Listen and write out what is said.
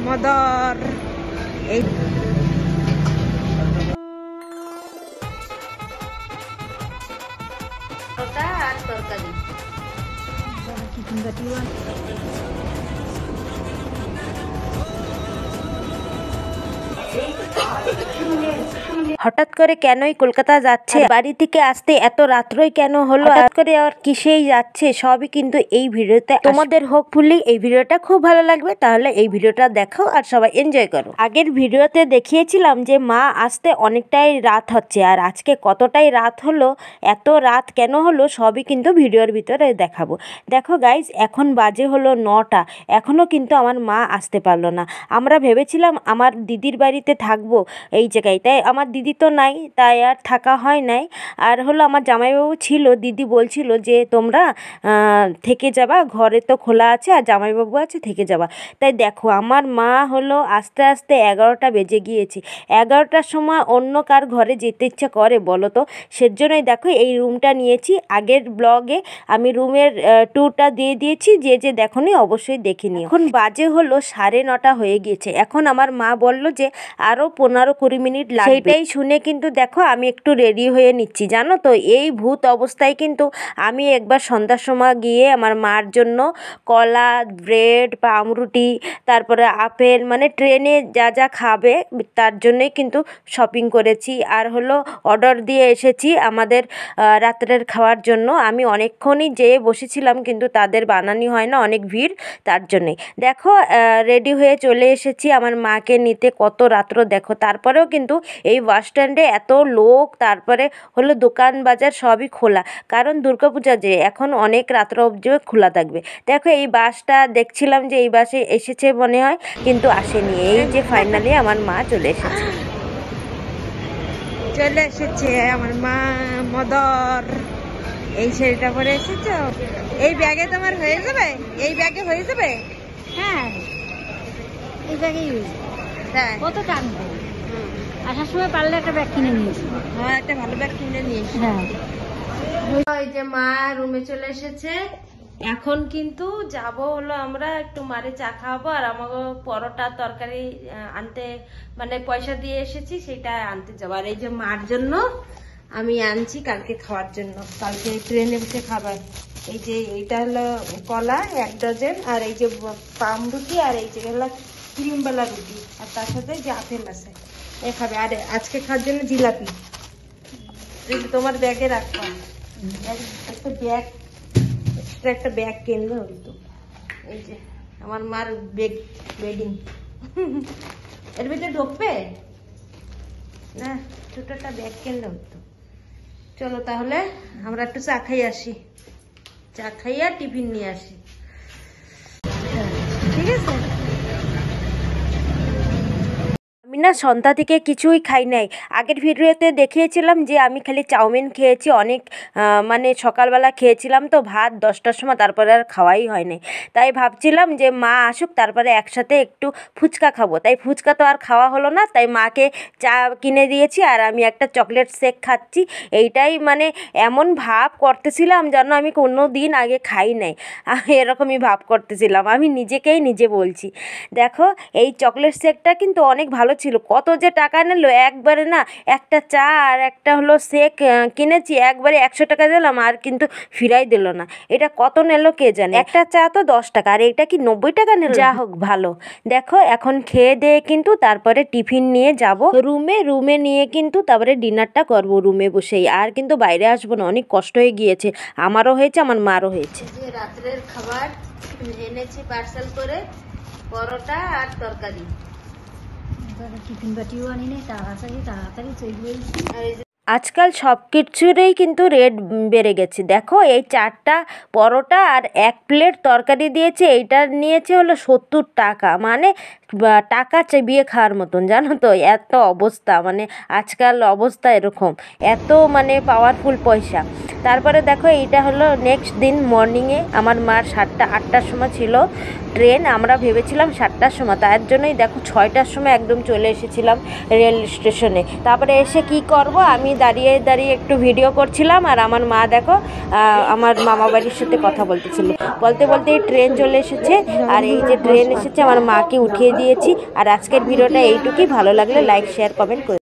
মদর এই আর তরকারি হঠাৎ করে কেনই কলকাতা যাচ্ছে, বাড়ি থেকে আসতে এত রাত্রই কেন হলো, হঠাৎ করে আর কিসেই যাচ্ছে, সবই কিন্তু এই ভিডিওতে তোমাদের হোপফুলি এই ভিডিওটা খুব ভালো লাগবে। তাহলে এই ভিডিওটা দেখো আর সবাই এনজয় করো। আগের ভিডিওতে দেখিয়েছিলাম যে মা আসতে অনেকটাই রাত হচ্ছে, আর আজকে কতটাই রাত হলো, এত রাত কেন হলো, সবই কিন্তু ভিডিওর ভিতরে দেখাবো। দেখো গাইজ, এখন বাজে হলো 9টা, এখনও কিন্তু আমার মা আসতে পারলো না। আমরা ভেবেছিলাম আমার দিদির বাড়িতে থাকবো এই জায়গায়, তাই আমার দিদি তো নাই, তাই আর থাকা হয় নাই। আর হলো আমার জামাইবাবু ছিল, দিদি বলছিল যে তোমরা থেকে যাবা, ঘরে তো খোলা আছে আর জামাইবাবু আছে, থেকে যাবা। তাই দেখো আমার মা হলো আস্তে আস্তে 11টা বেজে গিয়েছে। 11টার সময় অন্য কার ঘরে যেতে ইচ্ছা করে বলো তো? সেজন্যই দেখো এই রুমটা নিয়েছি। আগের ব্লগে আমি রুমের ট্যুরটা দিয়ে দিয়েছি, যে দেখোনি অবশ্যই দেখে নিও। এখন বাজে হলো 9:30 হয়ে গিয়েছে। এখন আমার মা বলল যে আরও 15-20 মিনিট লাগবে। সেইটাই শুনে কিন্তু দেখো আমি একটু রেডি হয়ে নিচ্ছি। জানো তো, এই ভূত অবস্থায় কিন্তু আমি একবার সন্ধ্যার সময় গিয়ে আমার মার জন্য কলা, ব্রেড, পাউরুটি, তারপরে আপেল, মানে ট্রেনে যা যা খাবে তার জন্যই কিন্তু শপিং করেছি। আর হলো অর্ডার দিয়ে এসেছি আমাদের রাত্রের খাওয়ার জন্য। আমি অনেকক্ষণই যেয়ে বসেছিলাম, কিন্তু তাদের বানানি হয় না, অনেক ভিড়, তার জন্যই দেখো রেডি হয়ে চলে এসেছি আমার মাকে নিতে। কত রাত্র দেখো, তারপরেও কিন্তু এই বাস স্ট্যান্ডে এত লোক, তারপরে হলো দোকান বাজার সবই খোলা, কারণ দুর্গাপূজা যে এখন অনেক রাত্র অবধি খোলা থাকবে। দেখো এই বাসটা দেখছিলাম যে এই বাসে এসেছে মনে হয়, কিন্তু আসেনি। এই যে ফাইনালি আমার মা চলে এসেছে আমার মা মদর। এই শাড়িটা পরে এসেছো, এই ব্যাগে তোমার হয়ে যাবে? এই ব্যাগে হয়ে যাবে? হ্যাঁ, এই ব্যাগেই কত টানবো। আসার সময় পারলে একটা ব্যাগ কিনে নিয়েছি। হ্যাঁ, একটা ভালো ব্যাগ কিনে নিয়েছি। হ্যাঁ, এই যে মা রুমে চলে এসেছে। এখন কিন্তু যাব হলো আমরা একটু মারে চা খাওয়াবো, আর আমাকে পরোটা তরকারি আনতে, মানে পয়সা দিয়ে এসেছি সেটা আনতে যাবো। আর এই যে মার জন্য আমি আনছি কালকে খাওয়ার জন্য, কালকে ট্রেনে বসে খাবার। এই যে এইটা হলো কলা 1 ডজন, আর এই যে পাউরুটি, আর এই যে হলো ক্রিমওয়ালা রুটি, আর তার সাথে যে আপেল আছে এই খাবে। আর আজকে খাওয়ার জন্য জিলাপি। তোমার ব্যাগে রাখবা একটা ব্যাগ, এক্সট্রা একটা ব্যাগ কিনলে হতো। এই যে আমার মার বেডিং, এর ভিতরে ঢুকবে না, ছোট একটা ব্যাগ কিনলে হতো। চলো তাহলে আমরা একটু চা খাই আসি, চা খাইয়া টিফিন নিয়ে আসি, ঠিক আছে? আমি না সন্ধ্যা থেকে কিছুই খাই নাই। আগের ভিডিওতে দেখিয়েছিলাম যে আমি খালি চাউমিন খেয়েছি, অনেক মানে সকালবেলা খেয়েছিলাম তো ভাত 10টার সময়, তারপরে আর খাওয়াই হয়নি। তাই ভাবছিলাম যে মা আসুক তারপরে একসাথে একটু ফুচকা খাবো, তাই ফুচকা তো আর খাওয়া হলো না। তাই মাকে চা কিনে দিয়েছি, আর আমি একটা চকলেট শেক খাচ্ছি। এইটাই মানে এমন ভাব করতেছিলাম যেন আমি কোনো দিন আগে খাই নাই, এরকমই ভাব করতেছিলাম, আমি নিজেকেই নিজে বলছি। দেখো এই চকলেট শেকটা কিন্তু অনেক ভালো ছিল। কত যে টাকা নিল একবারে, না একটা চা আর একটা হলো শেক কিনেছি, একবারে 100 টাকা দিলাম, আর কিন্তু ফিরাই দিল না। এটা কত নিল কে জানে, একটা চা তো 10 টাকা, আর এটা কি 90 টাকা নিল? যা হোক ভালো। দেখো এখন খেয়ে দিয়ে কিন্তু তারপরে টিফিন নিয়ে যাব রুমে নিয়ে কিন্তু তারপরে ডিনারটা করব রুমে বসেই, আর কিন্তু বাইরে আসবো না। অনেক কষ্ট হয়ে গিয়েছে, আমারও হয়েছে আমার মারও হয়েছে। যে রাত্রের খাবার এনেছি পার্সেল করে, পরোটা আর তরকারি। টিফিন বাটিও আনি নাই, তাড়াতাড়ি চলে এসেছি। আজকাল সব কিছুরই কিন্তু রেট বেড়ে গেছে। দেখো এই 4টা পরোটা আর 1 প্লেট তরকারি দিয়েছে, এইটা নিয়েছে হলো 70 টাকা, মানে টাকা চিবিয়ে খাওয়ার মতন। জানো তো এত অবস্থা, মানে আজকাল অবস্থা এরকম, এত মানে পাওয়ারফুল পয়সা। তারপরে দেখো এইটা হলো নেক্সট দিন মর্নিংয়ে আমার মার 7টা-8টার সময় ছিল ট্রেন, আমরা ভেবেছিলাম 7টার সময়, তার জন্যই দেখো 6টার সময় একদম চলে এসেছিলাম রেল স্টেশনে। তারপরে এসে কি করব, আমি দাঁড়িয়ে দাঁড়িয়ে একটু ভিডিও করছিলাম, আর আমার মা দেখো আমার মামা বাড়ির সাথে কথা বলতেছিল। বলতে বলতে ট্রেন চলে এসেছে, আর এই যে ট্রেন এসেছে আমার মাকে উঠিয়ে দিয়েছি। আর আজকের ভিডিওটা এইটুকুই। ভালো লাগলে লাইক শেয়ার কমেন্ট করে